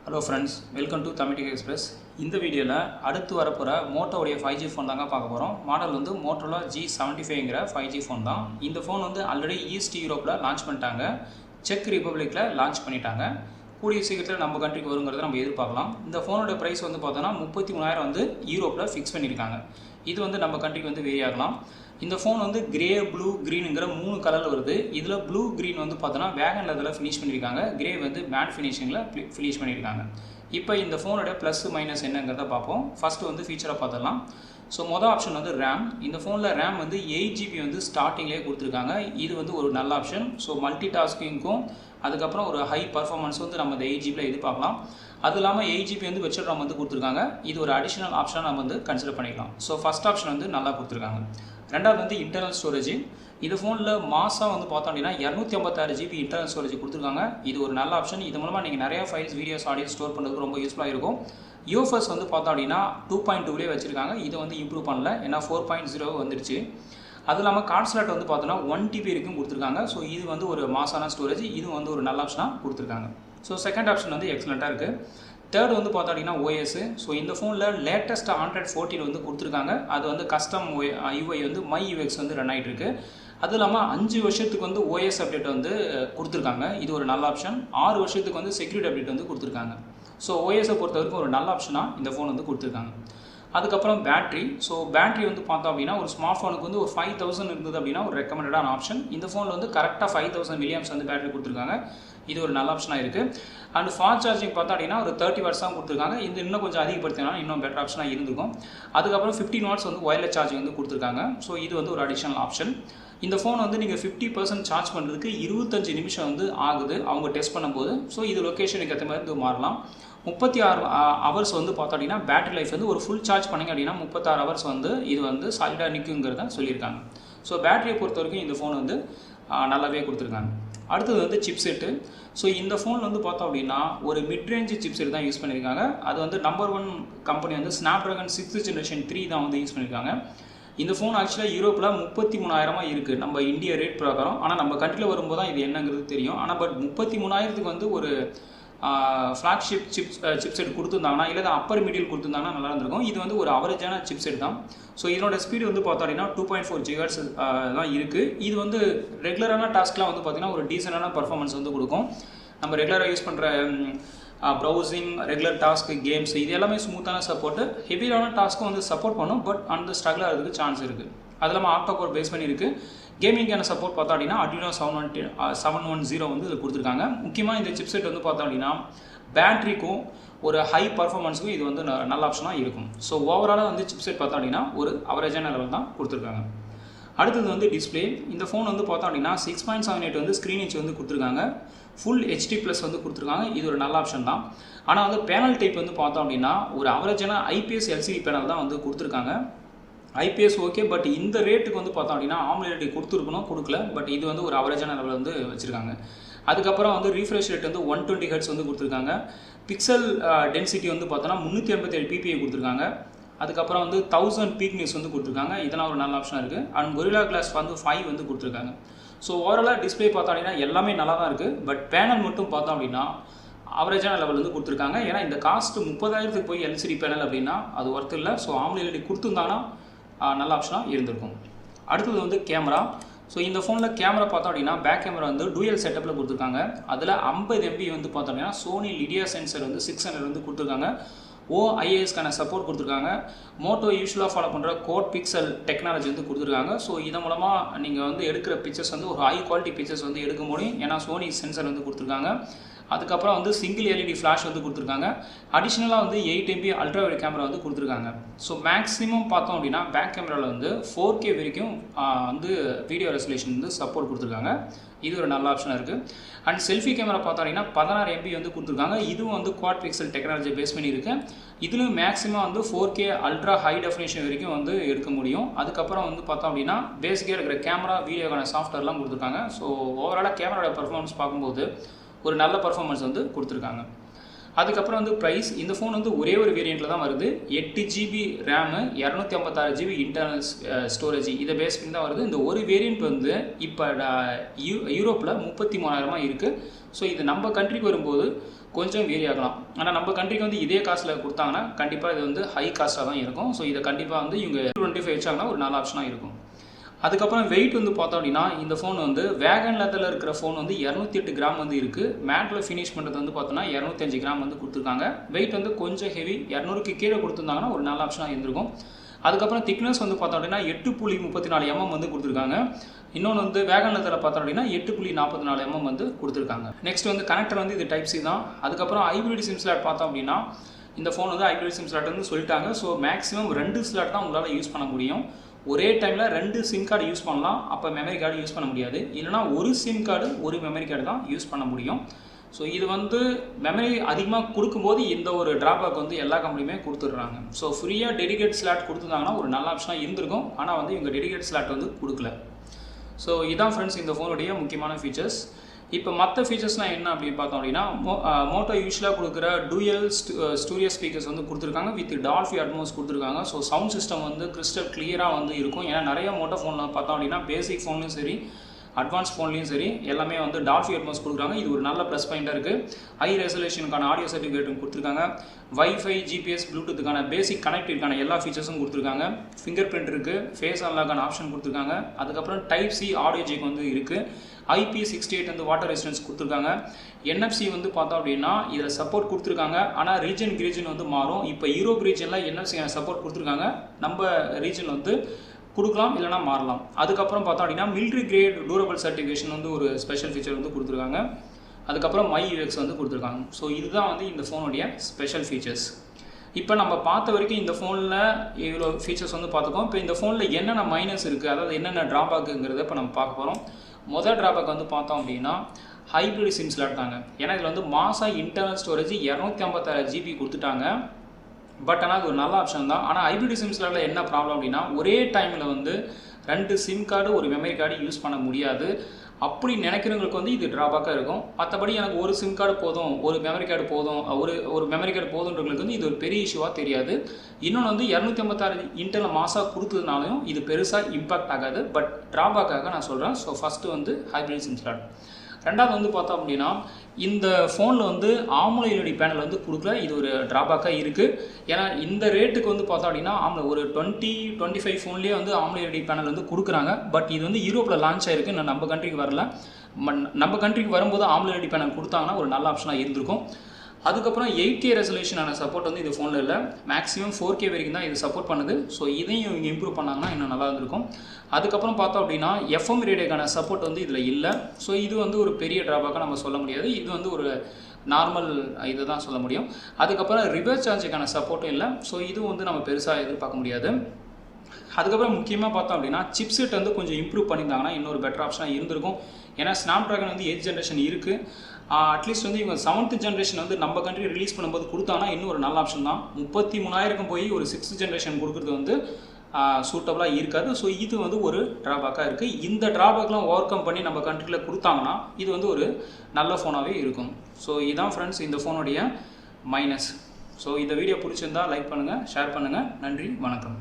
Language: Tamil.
Hello friends, welcome to Tamil Tech Express. In the video la அடுத்து வரப்போற Moto உடைய 5G phone தாங்க பார்க்க போறோம். மாடல் வந்து Motorola G75 ங்கற 5G phone தான். இந்த phone வந்து ஆல்ரெடி ஈஸ்ட் யூரோப்ல லான்ச் பண்ணிட்டாங்க. செக் ரிபப்ளிக்ல லான்ச் பண்ணிட்டாங்க. கூடிய சீக்கிரத்துல நம்ம கண்ட்ரிக்கு வரும்ங்கறத நம்ம எதிர்பார்க்கலாம். இந்த ஃபோனோட பிரைஸ் வந்து பார்த்தோம்னா 33000 வந்து யூரோப்ல ஃபிக்ஸ் பண்ணிருக்காங்க. இது வந்து நம்ம கண்ட்ரிக்கு வந்து வேரி ஆகலாம். இந்த ஃபோன் வந்து கிரே ப்ளூ கிரீன்ங்கற மூணு கலர்ல வருது. இதுல ப்ளூ கிரீன் வந்து பார்த்தோம்னா வேகன் லெதர்ல ஃபினிஷ் பண்ணிருக்காங்க. கிரே வந்து மேட் ஃபினிஷிங்ல ஃபினிஷ் பண்ணிருக்காங்க. இப்போ இந்த ஃபோனோட ப்ளஸ் மைனஸ் என்னங்கறத பார்ப்போம். ஃபர்ஸ்ட் வந்து ஃபீச்சரை பார்த்தறலாம். ஸோ மொதல் ஆப்ஷன் வந்து ரேம். இந்த ஃபோனில் ரேம் வந்து 8GB வந்து ஸ்டார்டிங்லேயே கொடுத்துருக்காங்க. இது வந்து ஒரு நல்ல ஆப்ஷன். ஸோ மல்டி டாஸ்கிங்க்கும் அதுக்கப்புறம் ஒரு ஹை பர்ஃபார்மன்ஸ் வந்து நம்ம இந்த 8GBயில் எதிர்பார்க்கலாம். அது இல்லாமல் 8GB வந்து வெர்ச்சுவல் RAM வந்து கொடுத்துருக்காங்க. இது ஒரு அடிஷனல் ஆப்ஷனாக நம்ம வந்து கன்சிடர் பண்ணிக்கலாம். ஸோ ஃபஸ்ட் ஆப்ஷன் வந்து நல்லா கொடுத்துருக்காங்க. ரெண்டாவது வந்து இன்டர்னல் ஸ்டோரேஜ். இது ஃபோனில் மாதம் வந்து பார்த்தோம் அப்படின்னா 256GB இன்டர்னல் ஸ்டோரேஜ் கொடுத்துருக்காங்க. இது ஒரு நல்ல ஆப்ஷன். இது மூலமாக நீங்கள் நிறையா ஃபைல்ஸ் வீடியோஸ் ஆடியோ ஸ்டோர் பண்ணுறதுக்கு ரொம்ப யூஸ்ஃபுல்லாக இருக்கும். யூஎஃப்எஸ் வந்து பார்த்தோம் அப்படின்னா 2.2லேயே வச்சுருக்காங்க. இதை வந்து இம்ப்ரூவ் பண்ணல, ஏன்னா 4.0 வந்துடுச்சு. அது இல்லாமல் கார்ட் ஸ்லாட் வந்து பார்த்தோன்னா 1TB வரைக்கும் கொடுத்துருக்காங்க. ஸோ இது வந்து ஒரு மாசான ஸ்டோரேஜ். இது வந்து ஒரு நல்ல ஆப்ஷனாக கொடுத்துருக்காங்க. ஸோ செகண்ட் ஆப்ஷன் வந்து எக்ஸலண்ட்டாக இருக்குது. தேர்ட் வந்து பார்த்தோம் அப்படின்னா ஓஎஸ். ஸோ இந்த ஃபோனில் லேட்டஸ்ட் Android 14 வந்து கொடுத்துருக்காங்க. அது வந்து கஸ்டம் யூஐ வந்து மை யூஎக்ஸ் வந்து ரன் ஆகிட்டு இருக்கு. அது இல்லாமல் 5 வருஷத்துக்கு வந்து ஓஎஸ் அப்டேட் வந்து கொடுத்துருக்காங்க. இது ஒரு நல்ல ஆப்ஷன். 6 வருஷத்துக்கு வந்து செக்யூரிட்டி அப்டேட் வந்து கொடுத்துருக்காங்க. ஸோ ஓஎஸை பொறுத்த வரைக்கும் ஒரு நல்ல ஆப்ஷனாக இந்த ஃபோன் வந்து கொடுத்துருக்காங்க. அதுக்கப்புறம் பேட்ரி. ஸோ பேட்ரி வந்து பார்த்தோம் அப்படின்னா ஒரு ஸ்மார்ட் ஃபோனுக்கு வந்து ஒரு 5000 இருந்தது அப்படின்னா ஒரு ரெக்கமெண்டடான ஆப்ஷன். இந்த ஃபோனில் வந்து கரெக்டாக 5000 mAh வந்து பேட்டரி கொடுத்துருக்காங்க. இது ஒரு நல்ல ஆப்ஷனாக இருக்குது. அண்ட் ஃபாஸ்ட் சார்ஜிங் பார்த்தோம் அப்படின்னா ஒரு 30 வாட்ஸ் தான் கொடுத்துருக்காங்க. இது இன்னும் கொஞ்சம் அதிகப்படுத்தினா இன்னும் பெட்டர் ஆப்ஷனாக இருந்திருக்கும். அதுக்கப்புறம் 15 வாட்ஸ் வந்து ஒயர்லெஸ் சார்ஜிங் வந்து கொடுத்துருக்காங்க. ஸோ இது வந்து ஒரு அடிஷனல் ஆப்ஷன். இந்த ஃபோன் வந்து நீங்கள் 50% சார்ஜ் பண்ணுறதுக்கு 25 நிமிஷம் வந்து ஆகுது அவங்க டெஸ்ட் பண்ணும்போது. ஸோ இது லொக்கேஷனுக்கு ஏற்ற மாதிரி வந்து மாறலாம். 36 ஹவர்ஸ் வந்து பார்த்தோம் அப்படின்னா பேட்டரி லைஃப் வந்து ஒரு ஃபுல் சார்ஜ் பண்ணிங்க அப்படின்னா 36 ஹவர்ஸ் வந்து இது வந்து சாலிடாக நிற்குங்கிறத சொல்லியிருக்காங்க. ஸோ பேட்டரியை பொறுத்த வரைக்கும் இந்த ஃபோன் வந்து நல்லாவே கொடுத்துருக்காங்க. அடுத்தது வந்து சிப்செட்டு. ஸோ இந்த ஃபோன் வந்து பார்த்தோம் அப்படின்னா ஒரு மிட்ரேஞ்ச் சிப்செட் தான் யூஸ் பண்ணியிருக்காங்க. அது வந்து நம்பர் 1 கம்பெனி வந்து ஸ்னாப்ட்ராகன் 6th Generation 3 தான் வந்து யூஸ் பண்ணியிருக்காங்க. இந்த ஃபோன் ஆக்சுவலாக யூரோப்பில் 33000 இருக்குது நம்ம இந்தியா ரேட் பிரகாரம். ஆனால் நம்ம கண்ட்ரியில் வரும்போது தான் இது என்னங்கிறது தெரியும். ஆனால் பட் 33000க்கு வந்து ஒரு ஃப்ளாக்ஷிப் சிப்செட் கொடுத்துருந்தாங்கன்னா இல்லை அப்பர் மீடியம் கொடுத்துருந்தாங்கன்னா நல்லா இருந்திருக்கும். இது வந்து ஒரு அவரேஜான சிப்செட் தான். ஸோ இதனோட ஸ்பீடு வந்து பார்த்தோம் அப்படின்னா 2.4 GHz தான் இருக்குது. இது வந்து ரெகுலரான டாஸ்க்லாம் வந்து பார்த்திங்கன்னா ஒரு டீசெண்டான பர்ஃபார்மன்ஸ் வந்து கொடுக்கும். நம்ம ரெகுலராக யூஸ் பண்ணுற ப்ரௌசிங், ரெகுலர் டாஸ்க், கேம்ஸ் இது எல்லாமே ஸ்மூத்தான சப்போர்ட்டு. ஹெவியான டாஸ்க்கும் வந்து சப்போர்ட் பண்ணும். பட் அந்த ஸ்ட்ரகிள் ஆகிறதுக்கு சான்ஸ் இருக்குது. அது இல்லாமல் ஆக்டா கோர் பேஸ் பண்ணியிருக்கு. கேமிங்கான சப்போர்ட் பார்த்தோம் அப்படின்னா Adreno 710 வந்து இது கொடுத்துருக்காங்க. முக்கியமாக இந்த சிப்செட் வந்து பார்த்தோம் அப்படின்னா பேட்ரிக்கும் ஒரு ஹை பர்ஃபார்மன்ஸுக்கும் இது வந்து நல்ல ஆப்ஷனாக இருக்கும். ஸோ ஓவராலாக வந்து சிப்செட் பார்த்தோம் அப்படின்னா ஒரு அவரேஜான லெவல் தான் கொடுத்துருக்காங்க. அடுத்தது வந்து டிஸ்பிளே. இந்த ஃபோன் வந்து பார்த்தோம் அப்படின்னா 6.78 வந்து ஸ்க்ரீன் இன்ச் வந்து கொடுத்துருக்காங்க. ஃபுல் HD+ வந்து கொடுத்துருக்காங்க. இது ஒரு நல்ல ஆப்ஷன் தான். ஆனால் வந்து பேனல் டைப் வந்து பார்த்தோம் அப்படின்னா ஒரு அவரேஜான IPS LCD பேனல் தான் வந்து கொடுத்துருக்காங்க. IPS ஓகே, பட் இந்த ரேட்டுக்கு வந்து பார்த்தோம் அப்படின்னா AMOLED கொடுத்துருக்கணும், கொடுக்கல. பட் இது வந்து ஒரு அவரேஜான லெவல் வந்து வச்சுருக்காங்க. அதுக்கப்புறம் வந்து ரீஃப்ரெஷ் ரேட் வந்து 120 Hz வந்து கொடுத்துருக்காங்க. பிக்சல் டென்சிட்டி வந்து பார்த்தோன்னா 387 ppi கொடுத்துருக்காங்க. அதுக்கப்புறம் வந்து 1000 பீக்னிஸ் வந்து கொடுத்துருக்காங்க. இதெல்லாம் ஒரு நல்ல ஆப்ஷனாக இருக்குது. அண்ட் Gorilla Glass வந்து 5 வந்து கொடுத்துருக்காங்க. ஸோ ஓவராலாக டிஸ்பிளே பார்த்தோம் அப்படின்னா எல்லாமே நல்லா தான் இருக்குது. பட் பேனல் மட்டும் பார்த்தோம் அப்படின்னா அவரேஜான லெவல் வந்து கொடுத்துருக்காங்க. ஏன்னா இந்த காஸ்ட் 30000க்கு போய் LCD பேனல் அப்படின்னா அது ஒர்த் இல்லை. ஸோ AMOLED கொடுத்துருந்தாங்கன்னா நல்ல ஆப்ஷனாக இருந்திருக்கும். அடுத்தது வந்து கேமரா. ஸோ இந்த ஃபோனில் கேமரா பார்த்தோம் அப்படின்னா பேக் கேமரா வந்து டூயல் செட்டப்பில் கொடுத்துருக்காங்க. அதில் 50 MB வந்து பார்த்தோம் அப்படின்னா சோனி லிடியா சென்சர் வந்து 600 வந்து கொடுத்துருக்காங்க. OISக்கான சப்போர்ட் கொடுத்துருக்காங்க. மோட்டோ யூஸ்வலாக ஃபாலோ பண்ணுற கோட் பிக்சல் டெக்னாலஜி வந்து கொடுத்துருக்காங்க. ஸோ இதன் மூலமாக நீங்கள் வந்து எடுக்கிற பிக்சர்ஸ் வந்து ஒரு ஹை குவாலிட்டி பிக்சர்ஸ் வந்து எடுக்க முடியும். ஏன்னா சோனி சென்சர் வந்து கொடுத்துருக்காங்க. அதுக்கப்புறம் வந்து சிங்கிள் LED ஃப்ளாஷ் வந்து கொடுத்துருக்காங்க. அடிஷ்னலாக வந்து 8 MP அல்ட்ரா வைட் கேமரா வந்து கொடுத்துருக்காங்க. ஸோ மேக்ஸிமம் பார்த்தோம் அப்படின்னா பேக் கேமராவில் வந்து 4K வரைக்கும் வந்து வீடியோ ரெசல்யூஷன் வந்து சப்போர்ட் கொடுத்துருக்காங்க. இது ஒரு நல்ல ஆப்ஷனாக இருக்குது. அண்ட் செல்ஃபி கேமரா பார்த்தோம் அப்படின்னா 16 MB வந்து கொடுத்துருக்காங்க. இதுவும் வந்து குவாட் பிக்சல் டெக்னாலஜி பேஸ் பண்ணியிருக்கு. இதுலையும் மேக்ஸிமம் வந்து 4K அல்ட்ரா ஹை டெஃபினேஷன் வரைக்கும் வந்து எடுக்க முடியும். அதுக்கப்புறம் வந்து பார்த்தோம் அப்படின்னா பேசிக்காக இருக்கிற கேமரா வீடியோக்கான சாஃப்ட்வேர்லாம் கொடுத்துருக்காங்க. ஸோ ஓவராலாக கேமராவோட பர்ஃபார்மன்ஸ் பார்க்கும்போது ஒரு நல்ல பர்ஃபார்மன்ஸ் வந்து கொடுத்துருக்காங்க. அதுக்கப்புறம் வந்து ப்ரைஸ், இந்த ஃபோன் வந்து ஒரே ஒரு வேரியண்ட்டில் தான் வருது. 8 GB RAM, 256 GB internal storage, இதை பேஸ் பண்ணி தான் வருது. இந்த ஒரு வேரியண்ட் வந்து இப்போ யூரோப்பில் 33,000 இருக்குது. ஸோ இது நம்ம கண்ட்ரிக்கு வரும்போது கொஞ்சம் வேரி ஆகலாம். ஆனால் நம்ம கண்ட்ரிக்கு வந்து இதே காஸ்ட்டில் கொடுத்தாங்கன்னா கண்டிப்பாக இது வந்து ஹை காஸ்ட்டாக தான் இருக்கும். ஸோ இதை கண்டிப்பாக வந்து இவங்க 25 வச்சாங்கன்னா ஒரு நல்ல ஆப்ஷனாக இருக்கும். அதுக்கப்புறம் வெயிட் வந்து பார்த்தோம் அப்படின்னா இந்த ஃபோன் வந்து வேகன் லெதரில் இருக்கிற ஃபோன் வந்து 208 கிராம் வந்து இருக்குது. மேட்டில் ஃபினிஷ் பண்ணுறது வந்து பார்த்தோன்னா 205 கிராம் வந்து கொடுத்துருக்காங்க. வெயிட் வந்து கொஞ்சம் ஹெவி, 200க்கு கீழே கொடுத்துருந்தாங்கன்னா ஒரு நல்ல ஆப்ஷனாக இருந்திருக்கும். அதுக்கப்புறம் திக்னஸ் வந்து பார்த்தோம் அப்படின்னா 8.34 mm வந்து கொடுத்துருக்காங்க. இன்னொன்று வந்து வேகன் லெதரில் பார்த்தோம் அப்படின்னா 8.44 mm வந்து கொடுத்துருக்காங்க. நெக்ஸ்ட் வந்து கனெக்டர் வந்து இது டைப் சி தான். அதுக்கப்புறம் ஹைப்ரிட் சிம் ஸ்லாட் பார்த்தோம் அப்படின்னா இந்த ஃபோன் வந்து ஹைப்ரிட் சிம் ஸ்லாட் வந்து சொல்லிட்டாங்க. ஸோ மேக்ஸிமம் 2 ஸ்லாட் தான் உங்களால் யூஸ் பண்ண முடியும். ஒரே டைமில் 2 சிம் கார்டு யூஸ் பண்ணலாம். அப்போ மெமரி கார்டு யூஸ் பண்ண முடியாது. இல்லைனா ஒரு சிம் கார்டு ஒரு மெமரி கார்டு தான் யூஸ் பண்ண முடியும். ஸோ இது வந்து மெமரி அதிகமாக கொடுக்கும்போது இந்த ஒரு ட்ராபேக் வந்து எல்லா கம்பெனியுமே கொடுத்துட்றாங்க. ஸோ ஃப்ரீயாக டெடிகேட் ஸ்லாட் கொடுத்துருந்தாங்கன்னா ஒரு நல்ல ஆப்ஷனாக இருந்திருக்கும். ஆனால் வந்து இவங்க டெடிகேட் ஸ்லாட் வந்து கொடுக்கல. ஸோ இதான் ஃப்ரெண்ட்ஸ் இந்த ஃபோனுடைய முக்கியமான ஃபீச்சர்ஸ். இப்போ மற்ற ஃபீச்சர்ஸ்லாம் என்ன அப்படின்னு பார்த்தோம் அப்படின்னா மோட்டோ யூஸ்வலாக கொடுக்குற டூயல் ஸ்டூடியோ ஸ்பீக்கர்ஸ் வந்து கொடுத்துருக்காங்க. வித் டால்பி அட்மோஸ் கொடுத்துருக்காங்க. ஸோ சவுண்ட் சிஸ்டம் வந்து கிறிஸ்டல் கிளியராக வந்து இருக்கும். ஏன்னா நிறைய மோட்டோ ஃபோனில் பார்த்தோம் அப்படின்னா பேசிக் ஃபோன்லையும் சரி அட்வான்ஸ் ஃபோன்லையும் சரி எல்லாமே வந்து டால்பி அட்மோஸ் கொடுக்குறாங்க. இது ஒரு நல்ல ப்ளஸ் பாயிண்டாக இருக்குது. ஹை ரெசல்யூஷனுக்கான ஆடியோ சர்டிஃபிகேட்டும் கொடுத்துருக்காங்க. வைஃபை, ஜிபிஎஸ், ப்ளூடூத்துக்கான பேசிக் கனெக்டிவிட்டிக்கான எல்லா ஃபீச்சர்ஸும் கொடுத்துருக்காங்க. ஃபிங்கர் பிரிண்ட் இருக்குது. ஃபேஸ் அன்லாக்கான ஆப்ஷன் கொடுத்துருக்காங்க. அதுக்கப்புறம் டைப் சி ஆடியோ ஜேக் வந்து இருக்குது. IP68 வந்து வாட்டர் ரெசிஸ்டன்ஸ் கொடுத்துருக்காங்க. NFC வந்து பார்த்தோம் அப்படின்னா இதில் சப்போர்ட் கொடுத்துருக்காங்க. ஆனால் ரீஜன் வந்து மாறும். இப்போ யூரோப் ரீஜனில் NFC சப்போர்ட் கொடுத்துருக்காங்க. நம்ம ரீஜன் வந்து கொடுக்கலாம், இல்லைனா மாறலாம். அதுக்கப்புறம் பார்த்தோம் அப்படின்னா மிலிட்ரி கிரேட் டூரபிள் சர்டிஃபிகேஷன் வந்து ஒரு ஸ்பெஷல் ஃபீச்சர் வந்து கொடுத்துருக்காங்க. அதுக்கப்புறம் மை யூஎக்ஸ் வந்து கொடுத்துருக்காங்க. ஸோ இதுதான் வந்து இந்த ஃபோனுடைய ஸ்பெஷல் ஃபீச்சர்ஸ். இப்போ நம்ம பார்த்த வரைக்கும் இந்த ஃபோனில் இவ்வளோ ஃபீச்சர்ஸ் வந்து பார்த்துக்கோம். இப்போ இந்த ஃபோனில் என்னென்ன மைனஸ் இருக்குது, அதாவது என்னென்ன ட்ராபேக்குங்கிறத இப்போ நம்ம பார்க்க போகிறோம். முதல் ட்ராபேக் வந்து பார்த்தோம் அப்படின்னா ஹைப்ரிட் சிம் ஸ்லாட் தாங்க. ஏன்னா இதில் வந்து மாதம் இன்டர்னல் ஸ்டோரேஜ் 256 ஜிபி கொடுத்துட்டாங்க. பட் ஆனால் அது ஒரு நல்ல ஆப்ஷன் தான். ஆனால் ஹைப்ரிட் சிம் ஸ்லாட்டில் என்ன ப்ராப்ளம் அப்படின்னா ஒரே டைமில் வந்து 2 சிம் கார்டு ஒரு மெமரி கார்டு யூஸ் பண்ண முடியாது. அப்படி நினைக்கிறவங்களுக்கு வந்து இது ட்ராபேக்காக இருக்கும். மற்றபடி எனக்கு ஒரு சிம் கார்டு போதும், ஒரு மெமரி கார்டு போதும், ஒரு மெமரி கார்டு போதுன்றவங்களுக்கு வந்து இது ஒரு பெரிய இஷ்யூவாக தெரியாது. இன்னொன்று வந்து 256 இன்டர்னல் மாதம் கொடுத்ததுனாலையும் இது பெருசாக இம்பாக்ட் ஆகாது. பட் ட்ராபேக்காக நான் சொல்கிறேன். ஸோ ஃபஸ்ட்டு வந்து ஹைப்ரிட் சிம் ஸ்லாட். ரெண்டாவது வந்து பார்த்தோம் அப்படின்னா இந்த ஃபோனில் வந்து AMOLED பேனல் வந்து கொடுக்கல. இது ஒரு ட்ராபேக்காக இருக்குது. ஏன்னா இந்த ரேட்டுக்கு வந்து பார்த்தோம் அப்படின்னா ஒரு 20-25 ஃபோன்லேயே வந்து AMOLED பேனல் வந்து கொடுக்குறாங்க. பட் இது வந்து யூரோப்பில் லான்ச் ஆகிருக்கு. இன்னும் நம்ம கண்ட்ரிக்கு வரல. நம்ம கண்ட்ரிக்கு வரும்போது AMOLED பேனல் கொடுத்தாங்கன்னா ஒரு நல்ல ஆப்ஷனாக இருந்திருக்கும். அதுக்கப்புறம் 8K ரெசல்யூஷனான சப்போர்ட் வந்து இந்த ஃபோனில் இல்லை. மேக்ஸிமம் 4K வரைக்கும் தான் இது சப்போர்ட் பண்ணுது. ஸோ இதையும் இவங்க இம்ப்ரூவ் பண்ணாங்கன்னா இன்னும் நல்லா இருந்திருக்கும். அதுக்கப்புறம் பார்த்தோம் அப்படின்னா FM ரேடியோக்கான சப்போர்ட் வந்து இதில் இல்லை. ஸோ இது வந்து ஒரு பெரிய ட்ராபேக்காக நம்ம சொல்ல முடியாது. இது வந்து ஒரு நார்மல் இதை தான் சொல்ல முடியும். அதுக்கப்புறம் ரிவர்ஸ் சார்ஜுக்கான சப்போர்ட்டும் இல்லை. ஸோ இதுவும் வந்து நம்ம பெருசாக எதிர்பார்க்க முடியாது. அதுக்கப்புறம் முக்கியமாக பார்த்தோம் அப்படின்னா சிப்செட் வந்து கொஞ்சம் இம்ப்ரூவ் பண்ணியிருந்தாங்கன்னா இன்னொரு பெட்டர் ஆப்ஷனாக இருந்திருக்கும். ஏன்னா ஸ்னாப்ட்ராகன் வந்து 8th ஜென்ரேஷன் இருக்குது. அட்லீஸ்ட் வந்து இவங்க 7th ஜென்ரேஷன் வந்து நம்ம கண்ட்ரி ரிலீஸ் பண்ணும்போது கொடுத்தாங்கன்னா இன்னும் ஒரு நல்ல ஆப்ஷன் தான். 33,000 போய் ஒரு 6th ஜென்ரேஷன் கொடுக்குறது வந்து சூட்டபுளாக இருக்காது. ஸோ இது வந்து ஒரு ட்ராபேக்காக இருக்குது. இந்த ட்ராபேக்லாம் ஓவர் கம் பண்ணி நம்ம கண்ட்ரியில் கொடுத்தாங்கன்னா இது வந்து ஒரு நல்ல ஃபோனாகவே இருக்கும். ஸோ இதுதான் ஃப்ரெண்ட்ஸ் இந்த ஃபோனுடைய மைனஸ். ஸோ இந்த வீடியோ பிடிச்சிருந்தால் லைக் பண்ணுங்கள், ஷேர் பண்ணுங்கள். நன்றி, வணக்கம்.